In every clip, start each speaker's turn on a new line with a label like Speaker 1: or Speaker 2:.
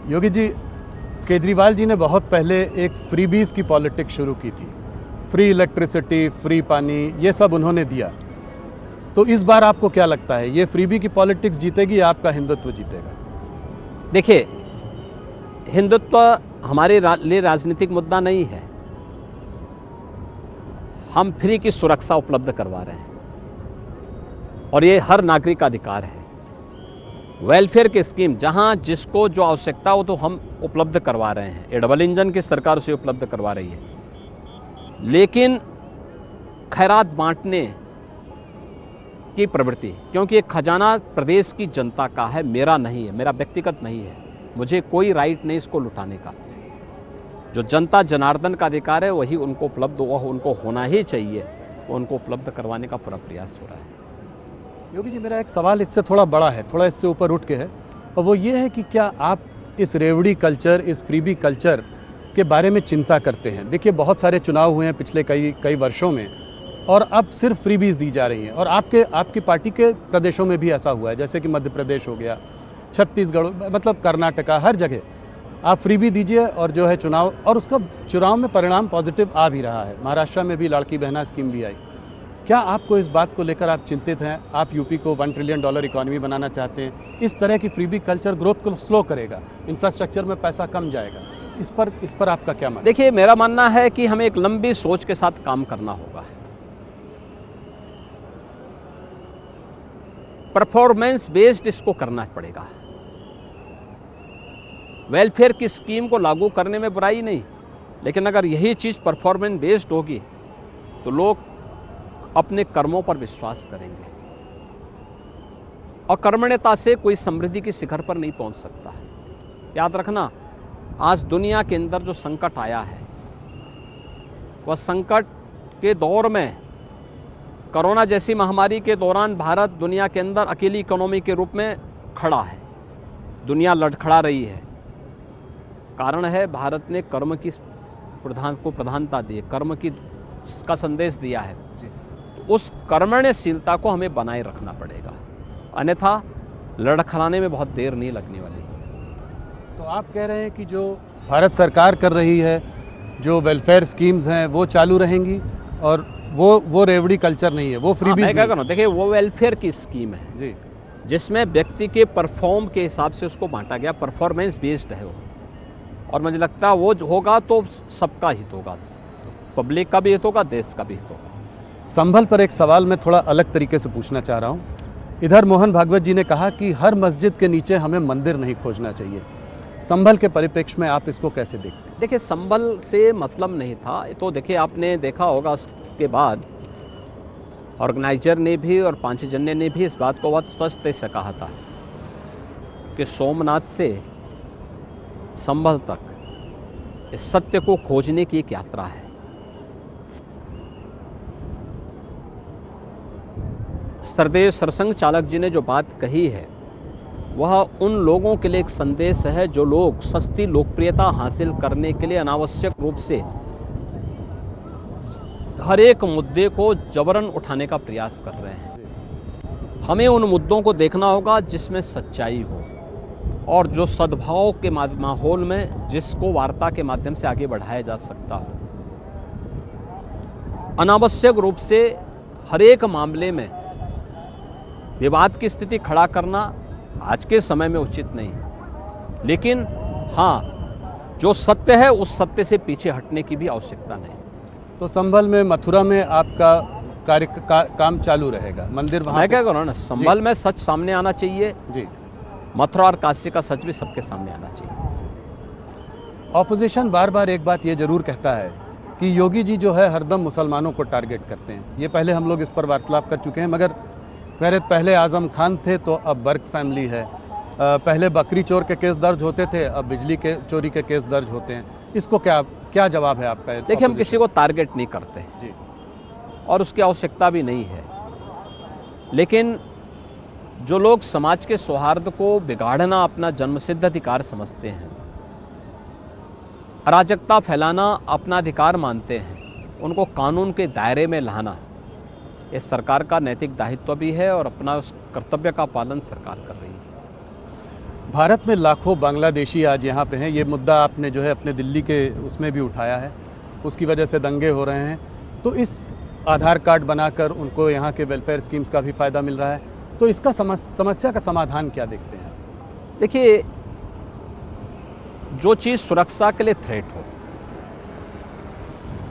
Speaker 1: योगी जी, केजरीवाल जी ने बहुत पहले एक फ्रीबीज की पॉलिटिक्स शुरू की थी। फ्री इलेक्ट्रिसिटी, फ्री पानी, ये सब उन्होंने दिया। तो इस बार आपको क्या लगता है, ये फ्रीबी की पॉलिटिक्स जीतेगी या आपका हिंदुत्व जीतेगा?
Speaker 2: देखिए, हिंदुत्व हमारे लिए राजनीतिक मुद्दा नहीं है। हम फ्री की सुरक्षा उपलब्ध करवा रहे हैं और ये हर नागरिक का अधिकार है। वेलफेयर की स्कीम जहां जिसको जो आवश्यकता हो तो हम उपलब्ध करवा रहे हैं। ये डबल इंजन की सरकार उसे उपलब्ध करवा रही है। लेकिन खैरात बांटने की प्रवृत्ति, क्योंकि ये खजाना प्रदेश की जनता का है, मेरा नहीं है, मेरा व्यक्तिगत नहीं है। मुझे कोई राइट नहीं इसको लुटाने का। जो जनता जनार्दन का अधिकार है वही उनको उपलब्ध, वह उनको होना ही चाहिए, वो उनको उपलब्ध करवाने का पूरा प्रयास हो रहा है।
Speaker 1: योगी जी, मेरा एक सवाल इससे थोड़ा बड़ा है, थोड़ा इससे ऊपर उठ के है, और वो ये है कि क्या आप इस रेवड़ी कल्चर, इस फ्रीबी कल्चर के बारे में चिंता करते हैं? देखिए, बहुत सारे चुनाव हुए हैं पिछले कई वर्षों में, और अब सिर्फ फ्रीबीज दी जा रही हैं, और आपकी पार्टी के प्रदेशों में भी ऐसा हुआ है, जैसे कि मध्य प्रदेश हो गया, छत्तीसगढ़, मतलब कर्नाटका, हर जगह आप फ्रीबी दीजिए और जो है चुनाव, और उसका चुनाव में परिणाम पॉजिटिव आ भी रहा है। महाराष्ट्र में भी लाड़की बहना स्कीम भी आई। क्या आपको इस बात को लेकर आप चिंतित हैं? आप यूपी को $1 ट्रिलियन इकोनॉमी बनाना चाहते हैं। इस तरह की फ्रीबी कल्चर ग्रोथ को स्लो करेगा, इंफ्रास्ट्रक्चर में पैसा कम जाएगा। इस पर आपका क्या मानना?
Speaker 2: देखिए, मेरा मानना है कि हमें एक लंबी सोच के साथ काम करना होगा। परफॉर्मेंस बेस्ड इसको करना पड़ेगा। वेलफेयर की स्कीम को लागू करने में बुराई नहीं, लेकिन अगर यही चीज परफॉर्मेंस बेस्ड होगी तो लोग अपने कर्मों पर विश्वास करेंगे, और कर्मण्यता से कोई समृद्धि की शिखर पर नहीं पहुंच सकता है। याद रखना, आज दुनिया के अंदर जो संकट आया है, वह संकट के दौर में, कोरोना जैसी महामारी के दौरान भारत दुनिया के अंदर अकेली इकोनॉमी के रूप में खड़ा है। दुनिया लड़खड़ा रही है। कारण है, भारत ने कर्म की प्रधानता दी है, कर्म का संदेश दिया है। तो उस कर्मण्यशीलता को हमें बनाए रखना पड़ेगा, अन्यथा लड़खड़ाने में बहुत देर नहीं लगने वाली।
Speaker 1: तो आप कह रहे हैं कि जो भारत सरकार कर रही है, जो वेलफेयर स्कीम्स हैं, वो चालू रहेंगी, और वो रेवड़ी कल्चर नहीं है, वो फ्रीबीज
Speaker 2: मैं क्या करूं, देखिए, वो वेलफेयर की स्कीम है
Speaker 1: जी,
Speaker 2: जिसमें व्यक्ति के परफॉर्म के हिसाब से उसको बांटा गया, परफॉर्मेंस बेस्ड है वो। और मुझे लगता है वो होगा तो सबका हित होगा, पब्लिक का भी हित होगा, देश का भी हित होगा।
Speaker 1: संभल पर एक सवाल मैं थोड़ा अलग तरीके से पूछना चाह रहा हूं। इधर मोहन भागवत जी ने कहा कि हर मस्जिद के नीचे हमें मंदिर नहीं खोजना चाहिए। संभल के परिप्रेक्ष्य में आप इसको कैसे देखते हैं?
Speaker 2: देखिए, संभल से मतलब नहीं था, तो देखिए आपने देखा होगा उसके बाद ऑर्गेनाइजर ने भी और पांचजन्य ने भी इस बात को बहुत स्पष्ट से कहा था कि सोमनाथ से संभल तक इस सत्य को खोजने की एक यात्रा है। सरदेव सरसंघ चालक जी ने जो बात कही है, वह उन लोगों के लिए एक संदेश है जो लोग सस्ती लोकप्रियता हासिल करने के लिए अनावश्यक रूप से हर एक मुद्दे को जबरन उठाने का प्रयास कर रहे हैं। हमें उन मुद्दों को देखना होगा जिसमें सच्चाई हो, और जो सद्भाव के माहौल में जिसको वार्ता के माध्यम से आगे बढ़ाया जा सकता हो। अनावश्यक रूप से हर एक मामले में विवाद की स्थिति खड़ा करना आज के समय में उचित नहीं, लेकिन हां, जो सत्य है उस सत्य से पीछे हटने की भी आवश्यकता नहीं।
Speaker 1: तो संभल में, मथुरा में आपका काम चालू रहेगा, मंदिर वहां?
Speaker 2: मैं क्या कह रहा हूं ना, संभल में सच सामने आना चाहिए
Speaker 1: जी,
Speaker 2: मथुरा और काशी का सच भी सबके सामने आना चाहिए।
Speaker 1: ऑपोजिशन बार बार एक बात ये जरूर कहता है कि योगी जी जो है हरदम मुसलमानों को टारगेट करते हैं। ये पहले हम लोग इस पर वार्तालाप कर चुके हैं, मगर पहले आजम खान थे तो अब बर्क फैमिली है। पहले बकरी चोर के केस दर्ज होते थे, अब बिजली के चोरी के केस दर्ज होते हैं। इसको क्या जवाब है आपका?
Speaker 2: देखिए, हम किसी को टारगेट नहीं करते
Speaker 1: जी,
Speaker 2: और उसकी आवश्यकता भी नहीं है, लेकिन जो लोग समाज के सौहार्द को बिगाड़ना अपना जन्मसिद्ध अधिकार समझते हैं, अराजकता फैलाना अपना अधिकार मानते हैं, उनको कानून के दायरे में लाना इस सरकार का नैतिक दायित्व भी है, और अपना उस कर्तव्य का पालन सरकार कर रही है।
Speaker 1: भारत में लाखों बांग्लादेशी आज यहाँ पे हैं। ये मुद्दा आपने जो है अपने दिल्ली के उसमें भी उठाया है, उसकी वजह से दंगे हो रहे हैं। तो इस आधार कार्ड बनाकर उनको यहाँ के वेलफेयर स्कीम्स का भी फायदा मिल रहा है। तो इसका समस्या का समाधान क्या देखते हैं?
Speaker 2: देखिए, जो चीज सुरक्षा के लिए थ्रेट हो,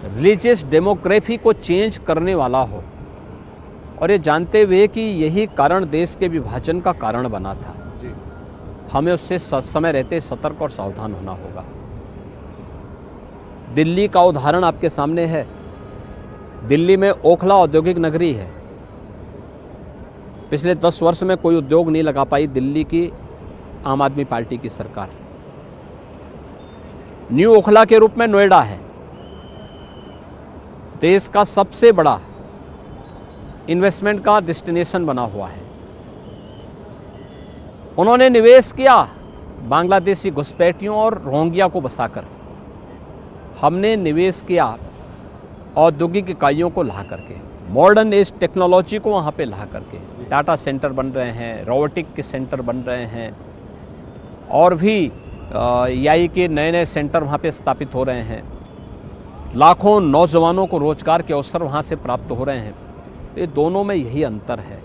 Speaker 2: रिलीजियस डेमोग्राफी को चेंज करने वाला हो, और ये जानते हुए कि यही कारण देश के विभाजन का कारण बना था,
Speaker 1: जी,
Speaker 2: हमें उससे समय रहते सतर्क और सावधान होना होगा। दिल्ली का उदाहरण आपके सामने है। दिल्ली में ओखला औद्योगिक नगरी है। पिछले 10 वर्ष में कोई उद्योग नहीं लगा पाई दिल्ली की आम आदमी पार्टी की सरकार। न्यू ओखला के रूप में नोएडा है। देश का सबसे बड़ा इन्वेस्टमेंट का डेस्टिनेशन बना हुआ है। उन्होंने निवेश किया बांग्लादेशी घुसपैठियों और रोहिंग्या को बसाकर। हमने निवेश किया औद्योगिक इकाइयों को ला करके, मॉडर्न एज टेक्नोलॉजी को वहां पे ला करके। डाटा सेंटर बन रहे हैं, रोबोटिक के सेंटर बन रहे हैं, और भी एआई के नए नए सेंटर वहां पे स्थापित हो रहे हैं। लाखों नौजवानों को रोजगार के अवसर वहां से प्राप्त हो रहे हैं। तो ये दोनों में यही अंतर है।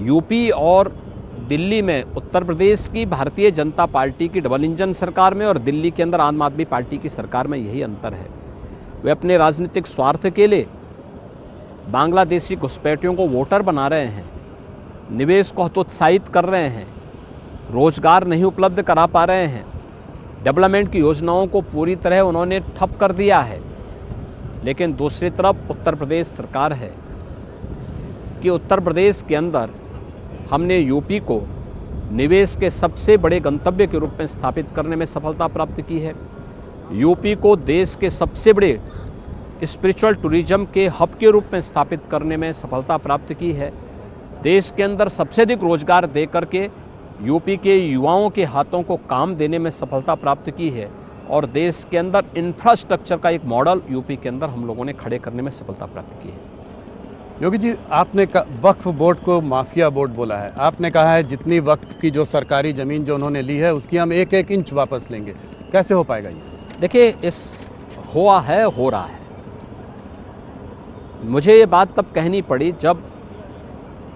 Speaker 2: यूपी और दिल्ली में उत्तर प्रदेश की भारतीय जनता पार्टी की डबल इंजन सरकार में और दिल्ली के अंदर आम आदमी पार्टी की सरकार में यही अंतर है। वे अपने राजनीतिक स्वार्थ के लिए बांग्लादेशी घुसपैठियों को वोटर बना रहे हैं, निवेश को हतोत्साहित कर रहे हैं, रोजगार नहीं उपलब्ध करा पा रहे हैं, डेवलपमेंट की योजनाओं को पूरी तरह उन्होंने ठप कर दिया है। लेकिन दूसरी तरफ उत्तर प्रदेश सरकार है कि उत्तर प्रदेश के अंदर हमने यूपी को निवेश के सबसे बड़े गंतव्य के रूप में स्थापित करने में सफलता प्राप्त की है। यूपी को देश के सबसे बड़े स्पिरिचुअल टूरिज्म के हब के रूप में स्थापित करने में सफलता प्राप्त की है। देश के अंदर सबसे अधिक रोजगार दे करके यूपी के युवाओं के हाथों को काम देने में सफलता प्राप्त की है, और देश के अंदर इंफ्रास्ट्रक्चर का एक मॉडल यूपी के अंदर हम लोगों ने खड़े करने में सफलता प्राप्त की है।
Speaker 1: योगी जी, आपने वक्फ बोर्ड को माफिया बोर्ड बोला है। आपने कहा है जितनी वक्फ की जो सरकारी जमीन जो उन्होंने ली है उसकी हम एक एक इंच वापस लेंगे। कैसे हो पाएगा ये?
Speaker 2: देखिए, हो रहा है। मुझे ये बात तब कहनी पड़ी जब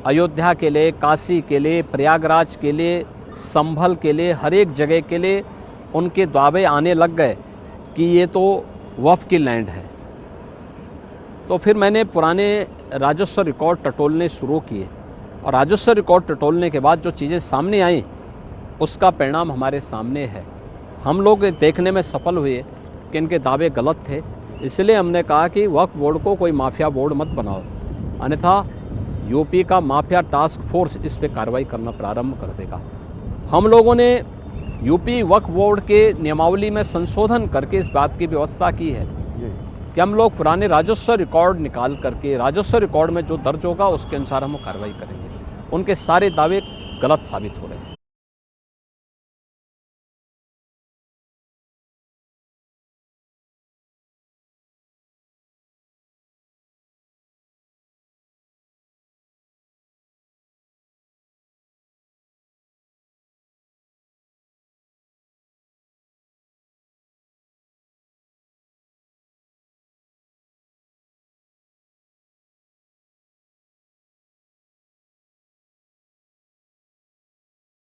Speaker 2: अयोध्या के लिए, काशी के लिए, प्रयागराज के लिए, संभल के लिए, हर एक जगह के लिए उनके दावे आने लग गए कि ये तो वक्फ की लैंड है। तो फिर मैंने पुराने राजस्व रिकॉर्ड टटोलने शुरू किए, और राजस्व रिकॉर्ड टटोलने के बाद जो चीज़ें सामने आई उसका परिणाम हमारे सामने है। हम लोग देखने में सफल हुए कि इनके दावे गलत थे। इसलिए हमने कहा कि वक्फ बोर्ड को कोई माफिया बोर्ड मत बनाओ, अन्यथा यूपी का माफिया टास्क फोर्स इस पे कार्रवाई करना प्रारंभ कर देगा। हम लोगों ने यूपी वक्फ बोर्ड के नियमावली में संशोधन करके इस बात की व्यवस्था की है कि हम लोग पुराने राजस्व रिकॉर्ड निकाल करके, राजस्व रिकॉर्ड में जो दर्ज होगा उसके अनुसार हम कार्रवाई करेंगे। उनके सारे दावे गलत साबित हो रहे हैं।